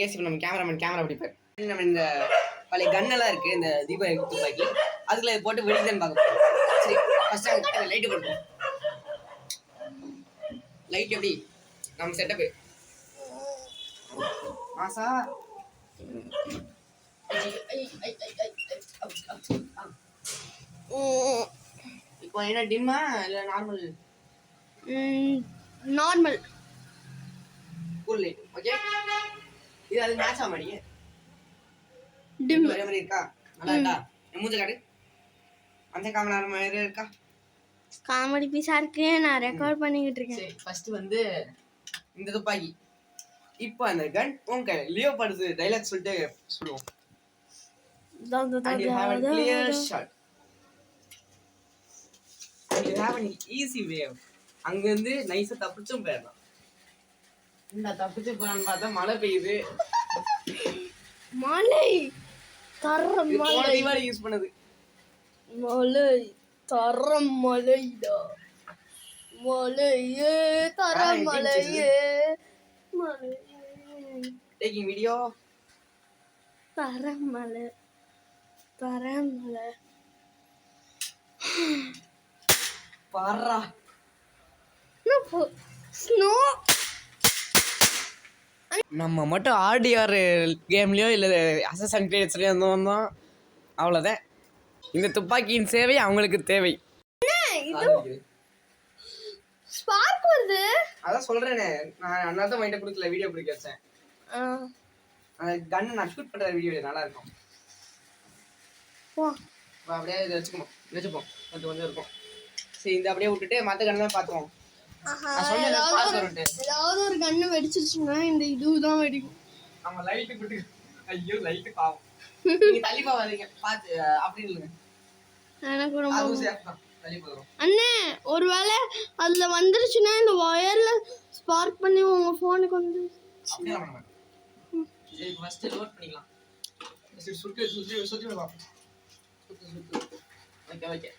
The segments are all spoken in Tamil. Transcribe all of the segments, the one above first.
கேஸ் இப்போ நம்ம கேமரா பிடிப்பார். நம்ம இந்த பழைய கன்னெல்லாம் இருக்குது, இந்த தீபாவளி துப்பாக்கி, அதுக்குள்ள போட்டு வெடிக்குதுன்னு பார்க்க போகிறோம். சரி, ஃபஸ்ட்டு அங்கே லைட்டு கொடுப்போம். லைட் எப்படி நம்ம செட்டப்பு மாசா இப்போ என்ன டிம்மா இல்லை normal? Normal cool light. Okay, இது அது மேட்ச் ஆக மாட்டீங்க. டிம் ஒரே மாதிரி இருக்கா? நல்லா இருக்கா? மூஞ்ச காட்டு. அந்த காமெடி மாதிரி இருக்கா? காமெடி பீஸா இருக்கு. நான் ரெக்கார்ட் பண்ணிக்கிட்டு இருக்கேன். சரி, ஃபர்ஸ்ட் வந்து இந்த துப்பாக்கி. இப்போ அந்த கன் உங்க லியோ படுது டைலாக் சொல்லிட்டு சொல்லுவோம். And you have a clear shot. And you have an easy way. அங்க இருந்து நைஸா தப்பிச்சும் போயிடலாம். இந்த தப்பிச்சு போறான்னு பார்த்தா மழை பெய்யுது. மலை தரம் மலை தீபாவளி யூஸ் பண்ணது. மலை தரம் மலைடா மலையே தரம் மலையே மலையே டேக்கிங் வீடியோ. தரம் மலை தரம் மலை பாரா ஸ்னோ. நம்ம மட்டும் ஆர்டிஆர் கேம்லயோ இல்லை அசசன் கிரீட்ஸ்லயோ வந்தோம், அவ்வளோதான். இந்த துப்பாக்கியின் சேவை அவங்களுக்கு தேவை. ஸ்பார்க் வருது. அதான் சொல்றேனே, நான் அதனால தான் மைண்ட கொடுக்கல, வீடியோ பிடிக்க வச்சேன். அந்த கன் நான் ஷூட் பண்ற வீடியோ நல்லா இருக்கும். அப்படியே இதை வச்சுப்போம் கொஞ்சம் கொஞ்சம் இருக்கும். சரி, இந்த அப்படியே விட்டுட்டு மற்ற கன் தான் பார்த்துவோம். ஏதாவது ஒரு கண்ணு வெடிச்சிருச்சுன்னா இந்த இதுதான் வெடிக்கும். நம்ம லைட்டு விட்டு ஐயோ லைட்டு பாவம். நீங்க தள்ளி போவாதீங்க, பார்த்து அப்படி இல்லைங்க. எனக்கு ரொம்ப தள்ளி போகிறோம். அண்ணே, ஒருவேளை அதுல வந்துருச்சுன்னா இந்த ஒயர்ல ஸ்பார்க் பண்ணி உங்க போனுக்கு வந்து அப்படியே பண்ண மாட்டேன். சரி, ஃபர்ஸ்ட் லோட் பண்ணிக்கலாம். சரி, சுத்தி பாப்போம். ஓகே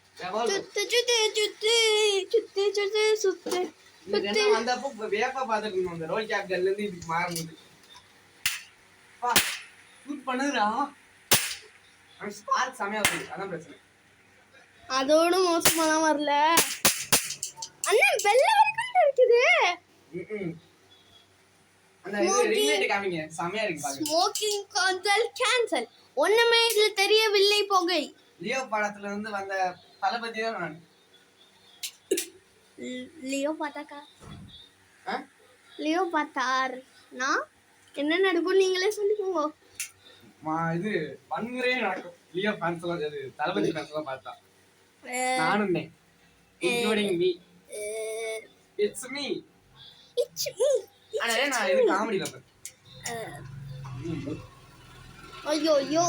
சுத்து வந்தப்போ வேப்பா பார்த்துட்டு அந்த ரோல் கேப் கன்ல இருந்து இதுக்கு மாறுது. ஷூட் பண்ணுதுடா, ஸ்பார்க் செமையா வருது. அதான் பிரச்சனை. அதோட மோசமாலாம் வரல அண்ணா. வெள்ளை வரைக்கும் இருக்குது. அந்த ரிலேட் காமிங்க, செமையா இருக்கு பாருங்க. Smoking control cancel. ஒண்ணுமே இதுல தெரியவில்லை. புகை லியோ படத்துல இருந்து வந்த தளபதி தான் நான். லியோ பார்த்தாக்கா? லியோ பார்த்தார் நான் என்ன நடக்கும் நீங்களே சொல்லிக்கோங்க. இது வன்முறையே நடக்கும். லியோ ஃபேன்ஸ் எல்லாம், அது தளபதி ஃபேன்ஸ் எல்லாம் பார்த்தா நானும் இன்க்ளூடிங் மீ. It's me. ஆனா நான் இது காமெடில பார்த்தேன். ஐயோ ஐயோ,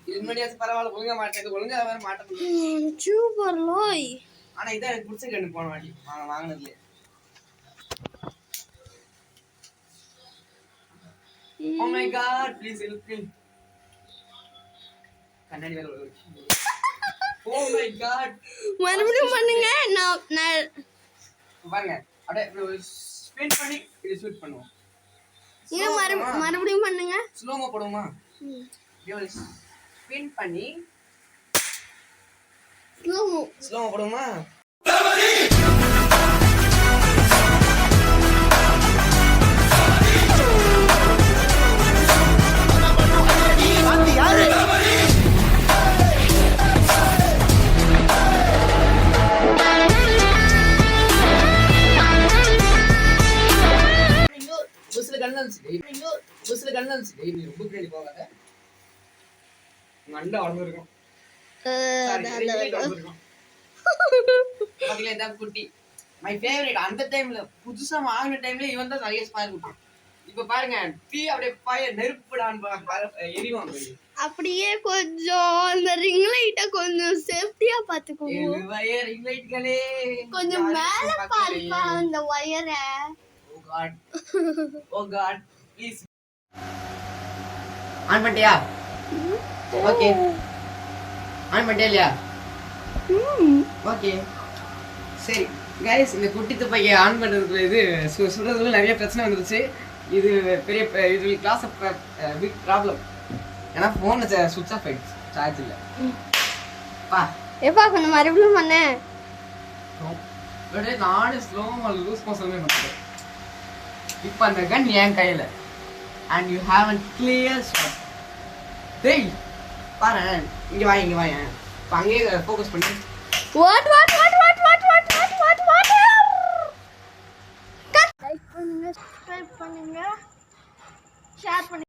இது முன்னாடியாச்சும் பரவாயில்ல, ஒழுங்கா மாட்டேன். ஒழுங்கா வேற மாட்டேன். சூப்பர் லோய். ஆனா இதான் எனக்கு பிடிச்ச கண்ணு போன வாட்டி வாங்கினதுல. Oh my god, please help me. கண்ணாடி வேற வருது. Oh my god. மறுபடியும் பண்ணுங்க. நான் பாருங்க, அப்படியே ஸ்பின் பண்ணி இது ஷூட் பண்ணுவோம். இது மறுபடியும் பண்ணுங்க. ஸ்லோமோ போடுவோமா? ஸ்பின் பண்ணி ஸ்லோமோ போடுவோமா? புதுசா வாங்கின டைம்ல இவன் தான் நிறைய ஸ்பார்க் கொடுத்தான். இப்ப பாருங்க, தீ அப்படியே நெருப்புடான்னு எரிவான். அப்படியே கொஞ்சம் அந்த ரிங் லைட்ட கொஞ்சம் சேஃப்டியா பாத்துக்கோங்க. ரிங் லைட்களே கொஞ்சம் மேல பாருப்பா அந்த வயரை. ஓ காட் ப்ளீஸ். ஆன் பண்ணிட்டியா? ஓகே, ஆன் பண்ணிட்டியா இல்லையா? ஓகே, சரி கைஸ், இந்த குட்டி துப்பாக்கி ஆன் பண்ணுறதுக்குள்ள இது சுடுறதுல நிறைய பிரச்சனை வந்துருச்சு. இது பெரிய இது கிளாஸ் பிக் ப்ராப்ளம். ஏன்னா ஃபோன் சுவிட்ச் ஆஃப் ஆயிடுச்சு, சார்ஜ் இல்லை. பா எப்பா கொஞ்சம் மறுபடியும் பண்ணேன். நானே ஸ்லோவா லூஸ் மோஷன்ல பண்ணிட்டேன். இப்போ அந்த கன் என் கையில and you have a clear shot. டேய் பாரு, இங்க வா இங்க வா. இப்போ அங்கேயே ஃபோக்கஸ் பண்ணி வாட் லைக் பண்ணுங்க, சப்ஸ்கிரைப் பண்ணுங்க, ஷேர் பண்ணுங்க.